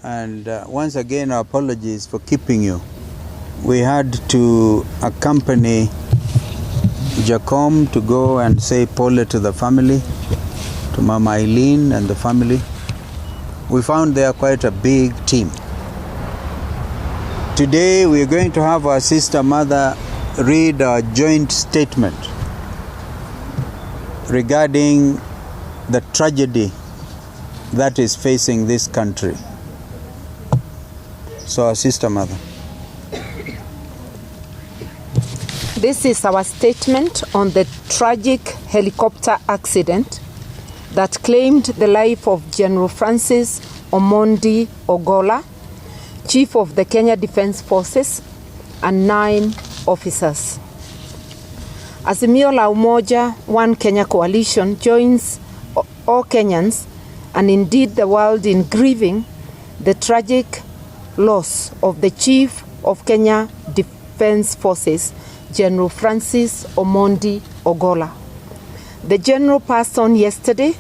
And once again, our apologies for keeping you. We had to accompany Jacom to go and say pole to the family, to Mama Eileen and the family. We found they are quite a big team. Today we are going to have our sister mother read our joint statement regarding the tragedy that is facing this country. So, our sister mother. This is our statement on the tragic helicopter accident that claimed the life of General Francis Omondi Ogola, Chief of the Kenya Defence Forces, and 9 officers. Azimio la Umoja One Kenya Coalition joins all Kenyans and indeed the world in grieving the tragic loss of the Chief of Kenya Defence Forces, General Francis Omondi Ogola. The General passed on yesterday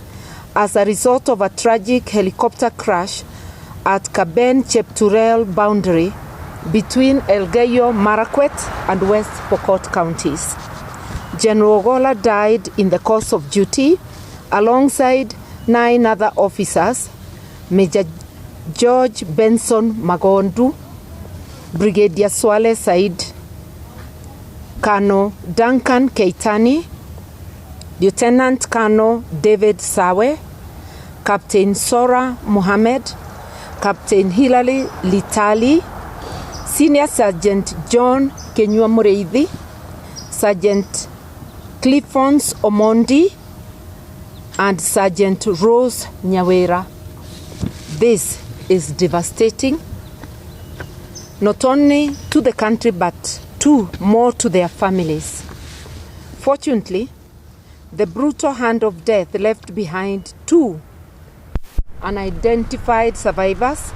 as a result of a tragic helicopter crash at Kaben-Chepturel boundary between Elgeyo Marakwet and West Pokot counties. General Ogola died in the course of duty alongside 9 other officers, Major George Benson Magondu, Brigadier Swale Said, Colonel Duncan Keitani, Lieutenant Colonel David Sawe, Captain Sora Mohammed, Captain Hilary Litali, Senior Sergeant John Kenyua Mureithi, Sergeant Cliffons Omondi, and Sergeant Rose Nyawera. This is devastating, not only to the country but more to their families. Fortunately, the brutal hand of death left behind 2 unidentified survivors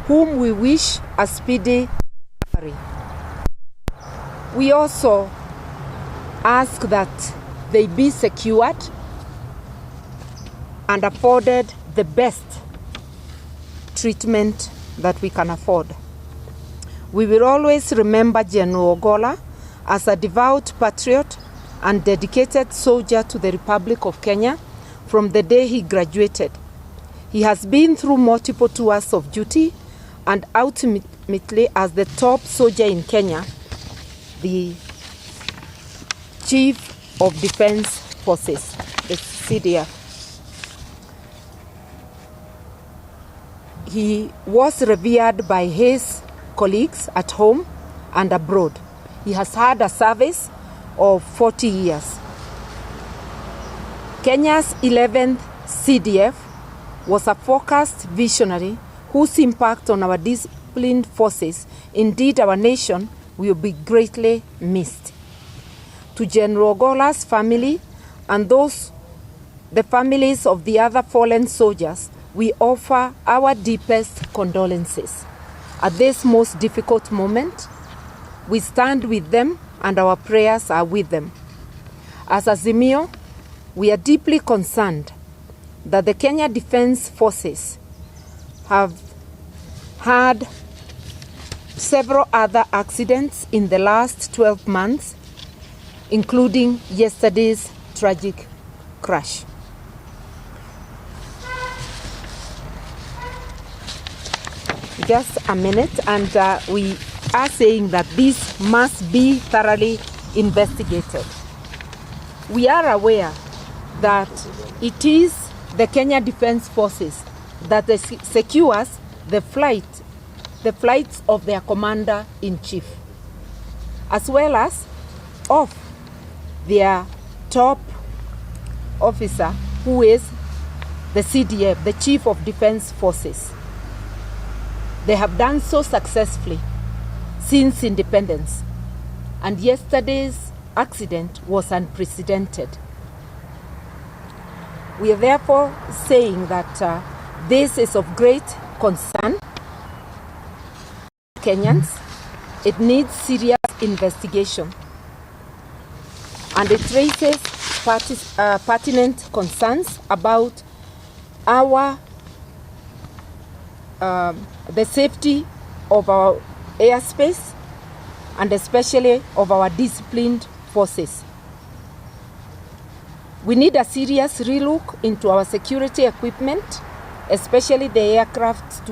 whom we wish a speedy recovery. We also ask that they be secured and afforded the best treatment that we can afford. We will always remember General Ogola as a devout patriot and dedicated soldier to the Republic of Kenya from the day he graduated. He has been through multiple tours of duty and ultimately as the top soldier in Kenya, the Chief of Defence Forces, the CDF. He was revered by his colleagues at home and abroad. He has had a service of 40 years. Kenya's 11th CDF was a focused visionary whose impact on our disciplined forces, indeed our nation, will be greatly missed. To General Ogola's family and the families of the other fallen soldiers, we offer our deepest condolences. At this most difficult moment, we stand with them and our prayers are with them. As Azimio, we are deeply concerned that the Kenya Defence Forces have had several other accidents in the last 12 months, including yesterday's tragic crash. Just a minute, and we are saying that this must be thoroughly investigated. We are aware that it is the Kenya Defence Forces that secures the flights of their commander-in-chief, as well as of their top officer, who is the CDF, the Chief of Defence Forces. They have done so successfully since independence, and yesterday's accident was unprecedented. We are therefore saying that this is of great concern to Kenyans. It needs serious investigation, and it raises pertinent concerns about our the safety of our airspace and especially of our disciplined forces. We need a serious relook into our security equipment, especially the aircraft,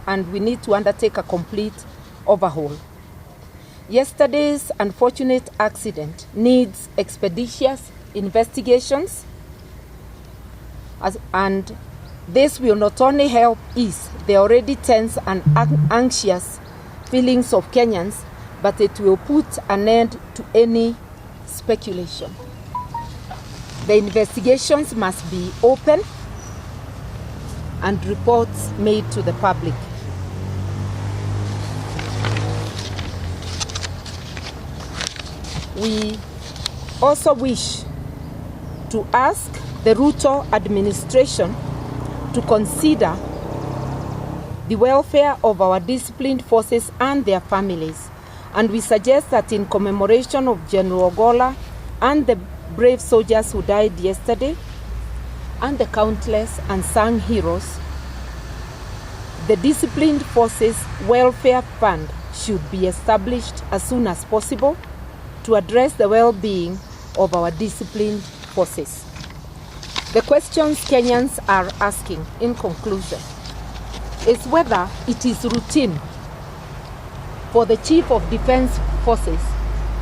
and we need to undertake a complete overhaul. Yesterday's unfortunate accident needs expeditious investigations, and this will not only help ease the already tense and anxious feelings of Kenyans, but it will put an end to any speculation. The investigations must be open and reports made to the public. We also wish to ask the RUTO administration to consider the welfare of our disciplined forces and their families. And we suggest that in commemoration of General Ogola and the brave soldiers who died yesterday, and the countless unsung heroes, the Disciplined Forces Welfare Fund should be established as soon as possible to address the well-being of our disciplined forces. The questions Kenyans are asking, in conclusion, is whether it is routine for the Chief of Defense Forces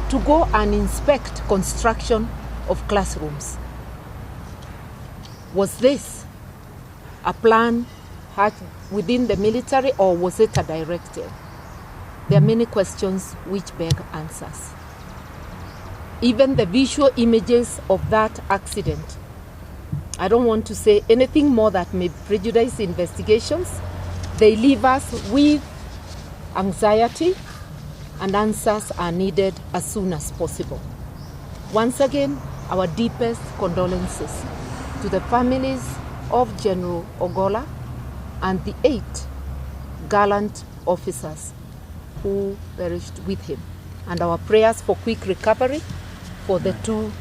to go and inspect construction of classrooms. Was this a plan within the military, or was it a directive? There are many questions which beg answers. Even the visual images of that accident, I don't want to say anything more that may prejudice investigations. They leave us with anxiety, and answers are needed as soon as possible. Once again, our deepest condolences to the families of General Ogola and the 8 gallant officers who perished with him, and our prayers for quick recovery for the 2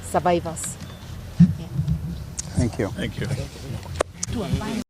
survivors. Thank you. Thank you.